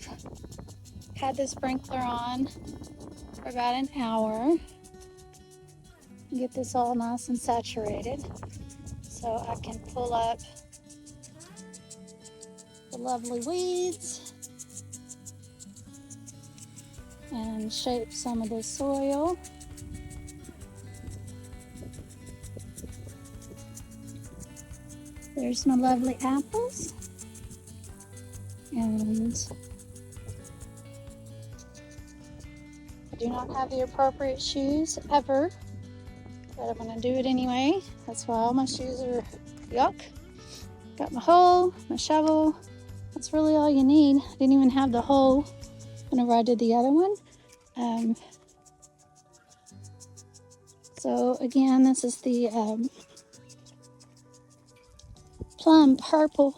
I've had the sprinkler on for about an hour. Get this all nice and saturated so I can pull up the lovely weeds and shape some of the soil. There's my lovely apples. And I do not have the appropriate shoes ever, but I'm gonna do it anyway. That's why all my shoes are yuck. Got my hoe, my shovel. That's really all you need. I didn't even have the hoe whenever I did the other one. So again, this is the plum purple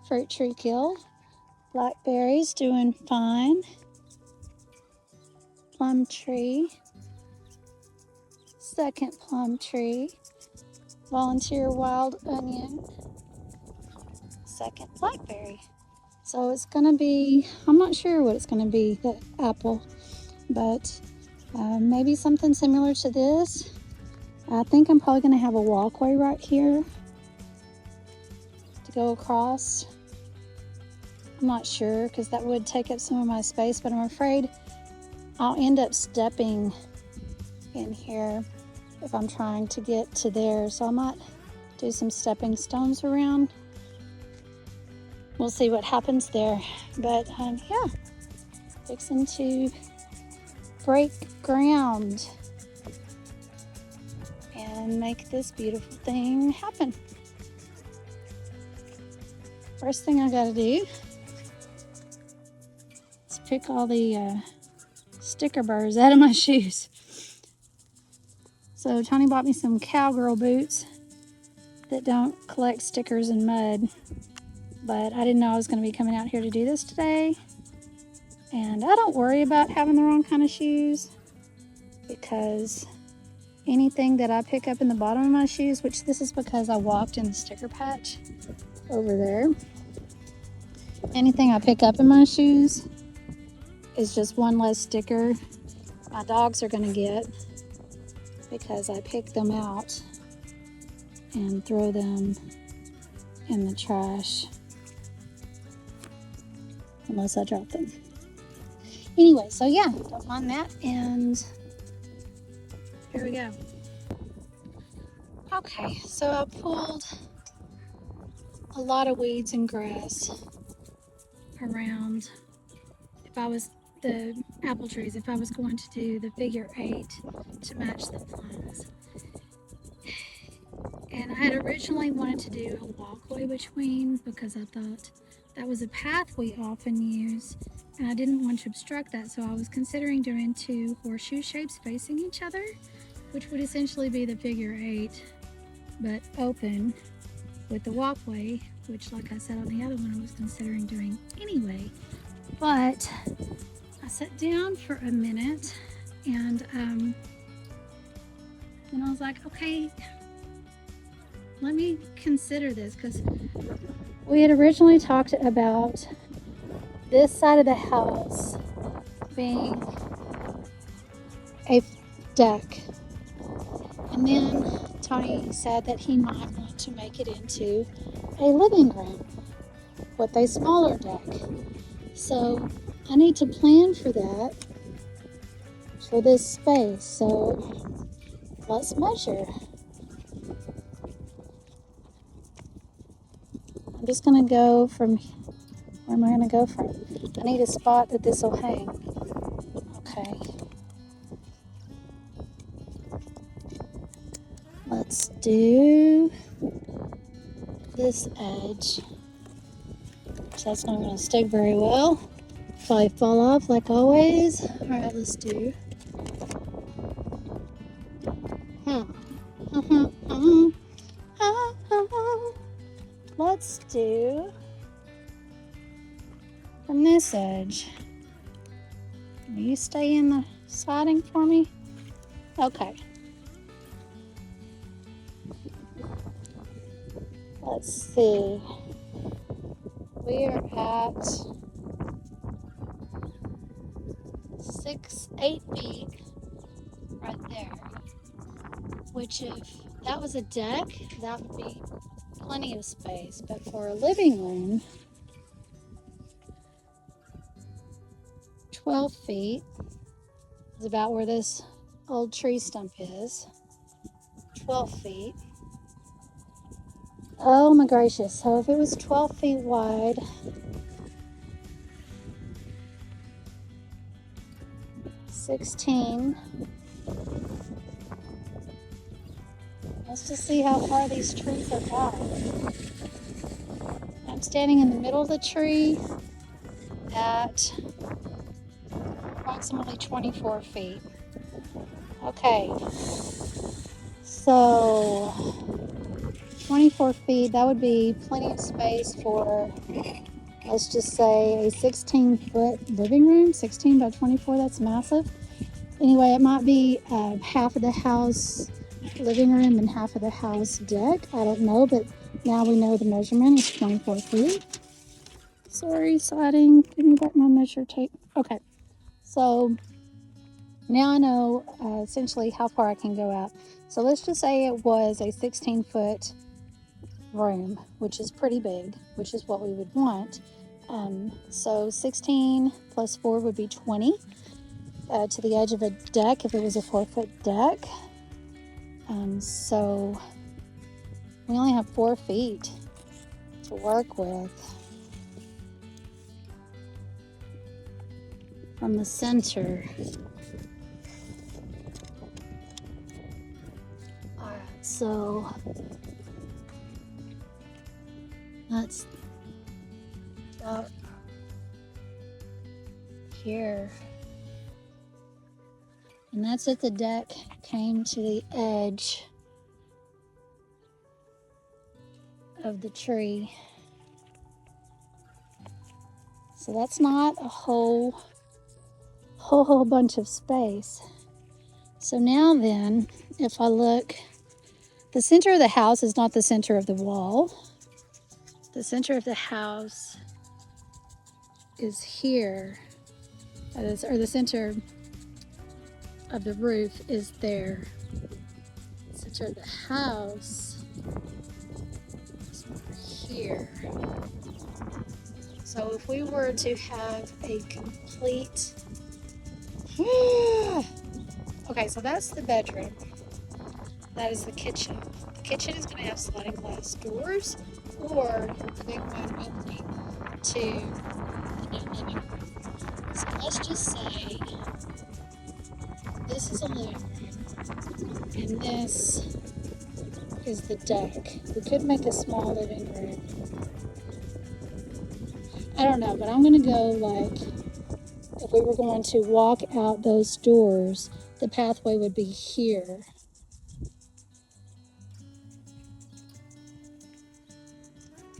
fruit tree kill. Blackberries doing fine. Plum tree. Second plum tree. Volunteer wild onion. Second blackberry. So it's gonna be, I'm not sure what it's gonna be, the apple, but maybe something similar to this. I think I'm probably gonna have a walkway right here to go across. I'm not sure because that would take up some of my space, but I'm afraid I'll end up stepping in here if I'm trying to get to there. So I might do some stepping stones around. We'll see what happens there. But yeah, fixing to break ground and make this beautiful thing happen. First thing I gotta do is pick all the sticker burrs out of my shoes. So Tony bought me some cowgirl boots that don't collect stickers and mud, but I didn't know I was going to be coming out here to do this today. And I don't worry about having the wrong kind of shoes, because anything that I pick up in the bottom of my shoes, which this is because I walked in the sticker patch over there, anything I pick up in my shoes is just one less sticker my dogs are going to get, because I pick them out and throw them in the trash unless I drop them. Anyway, so yeah, don't mind that, and here we go. Okay, so I pulled a lot of weeds and grass around. If I was the apple trees, if I was going to do the figure 8 to match the plums. And I had originally wanted to do a walkway between, because I thought that was a path we often use, and I didn't want to obstruct that. So I was considering doing 2 horseshoe shapes facing each other, which would essentially be the figure 8, but open with the walkway, which, like I said on the other one, I was considering doing anyway. But I sat down for a minute and I was like, okay, let me consider this, because we had originally talked about this side of the house being a deck, and then Tony said that he might want to make it into a living room with a smaller deck. So I need to plan for that, for this space. So let's measure. I'm just gonna go from, where am I gonna go from? I need a spot that this will hang. Okay. Let's do this edge. That's not gonna stick very well. Probably fall off like always. All right, let's do. Let's do from this edge. Will you stay in the siding for me? Okay. Let's see. We are at 8 feet right there. Which if that was a deck, that would be plenty of space. But for a living room, 12 feet is about where this old tree stump is. 12 feet. Oh my gracious. So if it was 12 feet wide, $16. Let's just see how far these trees are back. I'm standing in the middle of the tree at approximately 24 feet. Okay, so 24 feet, that would be plenty of space for, let's just say, a 16-foot living room. 16 by 24, that's massive. Anyway, it might be half of the house living room and half of the house deck. I don't know, but now we know the measurement is 24 feet. Sorry, sliding. Give me back my measure tape. Okay, so now I know essentially how far I can go out. So let's just say it was a 16-foot room, which is pretty big, which is what we would want. So 16 plus 4 would be 20 to the edge of a deck if it was a 4-foot deck. So we only have 4 feet to work with from the center. All right, so that's about here. And that's if the deck came to the edge of the tree. So that's not a whole bunch of space. So now then, if I look, the center of the house is not the center of the wall. The center of the house is here. That is, or the center of the roof is there. The center of the house is over here. So if we were to have a complete, okay, so that's the bedroom. That is the kitchen. The kitchen is going to have sliding glass doors or the big wide opening to the new living room. So let's just say this is a living room and this is the deck. We could make a small living room. I don't know, but I'm going to go like, if we were going to walk out those doors, the pathway would be here.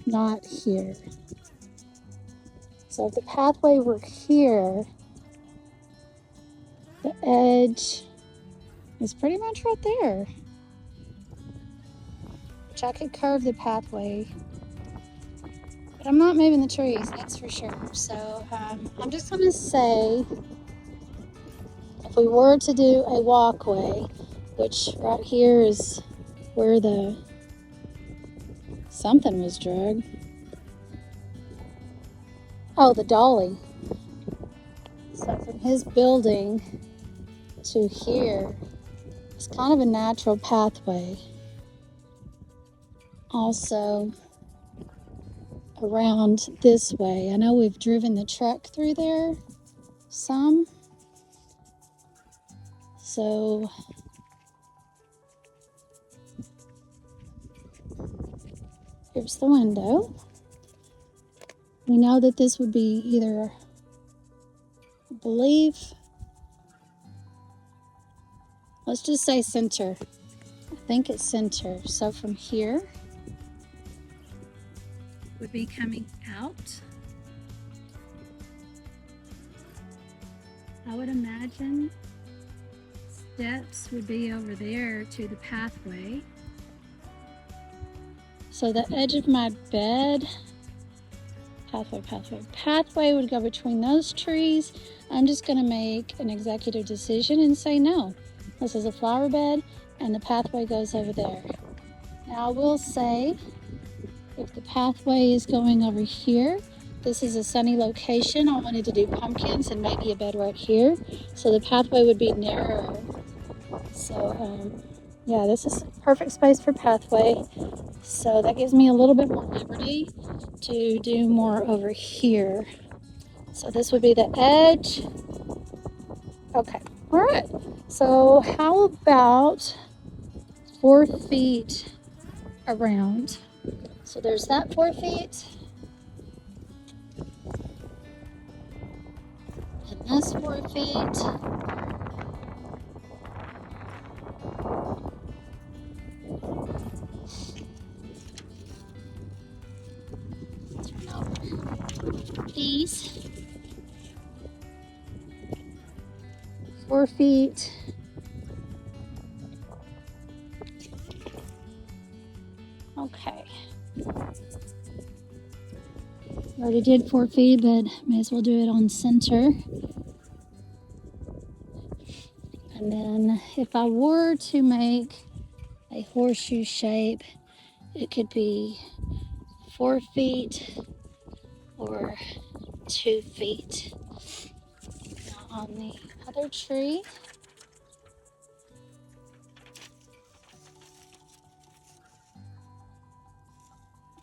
Not here. So if the pathway were here, the edge is pretty much right there. Which I could curve the pathway. But I'm not moving the trees, that's for sure. So I'm just going to say, if we were to do a walkway, which right here is where the something was dragged. Oh, the dolly. So from his building to here, it's kind of a natural pathway. Also around this way. I know we've driven the truck through there some. So here's the window. We know that this would be either, I believe, let's just say center. I think it's center. So from here would be coming out. I would imagine steps would be over there to the pathway. So the edge of my bed, Pathway would go between those trees. I'm just going to make an executive decision and say no. This is a flower bed and the pathway goes over there. Now I will say, if the pathway is going over here, this is a sunny location. I wanted to do pumpkins and maybe a bed right here. So the pathway would be narrower. So yeah, this is perfect space for pathway. So that gives me a little bit more liberty to do more over here. So this would be the edge. Okay, all right. So how about 4 feet around? So there's that 4 feet. And this 4 feet. These 4 feet. Okay. Already did 4 feet, but may as well do it on center. And then if I were to make a horseshoe shape, it could be 4 feet or 2 feet. Now on the other tree,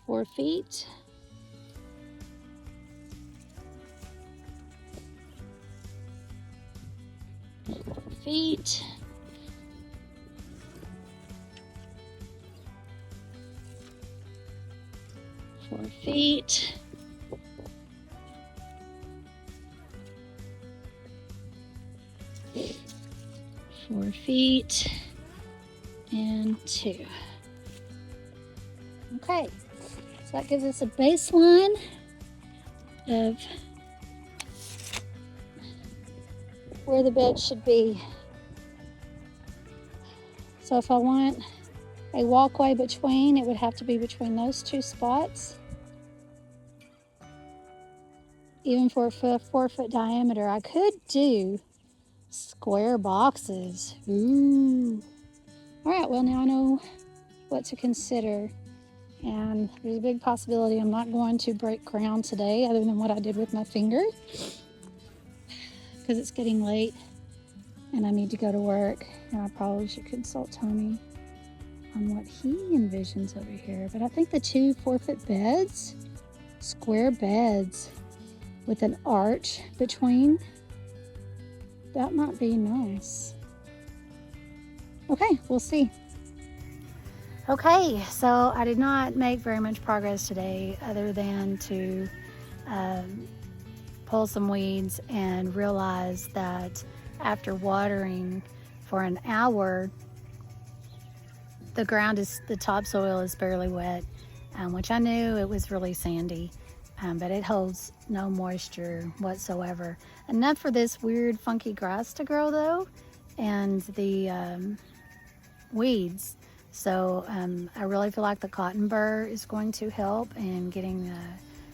four feet. Feet. 4 feet. 4 feet and 2. Okay, so that gives us a baseline of where the bed should be. So if I want a walkway between, it would have to be between those 2 spots. Even for a 4-foot diameter, I could do square boxes. Ooh. All right, well now I know what to consider. And there's a big possibility I'm not going to break ground today other than what I did with my finger, because it's getting late and I need to go to work, and I probably should consult Tony on what he envisions over here. But I think the 2 4-foot beds, square beds with an arch between, that might be nice. Okay, we'll see. Okay, so I did not make very much progress today other than to pull some weeds and realize that after watering for an hour, the topsoil is barely wet, which I knew it was really sandy, but it holds no moisture whatsoever. Enough for this weird funky grass to grow though, and the weeds. So I really feel like the cotton burr is going to help, and getting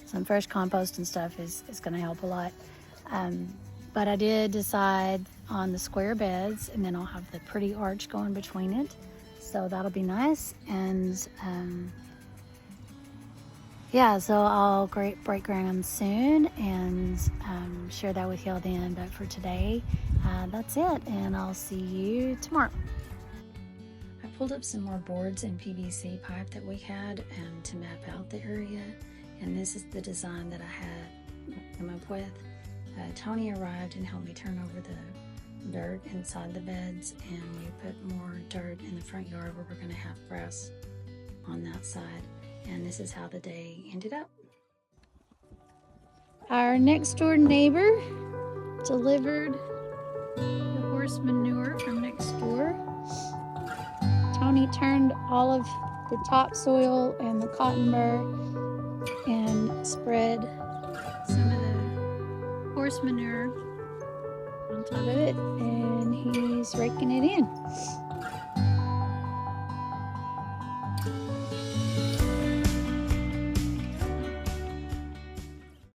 some fresh compost and stuff is going to help a lot. But I did decide on the square beds, and then I'll have the pretty arch going between it. So that'll be nice. And yeah, so I'll break ground soon and share that with y'all then. But for today, that's it, and I'll see you tomorrow. I pulled up some more boards and PVC pipe that we had to map out the area, and this is the design that I had come up with. Tony arrived and helped me turn over the dirt inside the beds, and we put more dirt in the front yard where we're going to have grass on that side. And this is how the day ended up. Our next door neighbor delivered the horse manure from next door. Tony turned all of the topsoil and the cotton burr and spread some of the horse manure on top of it, and he's raking it in.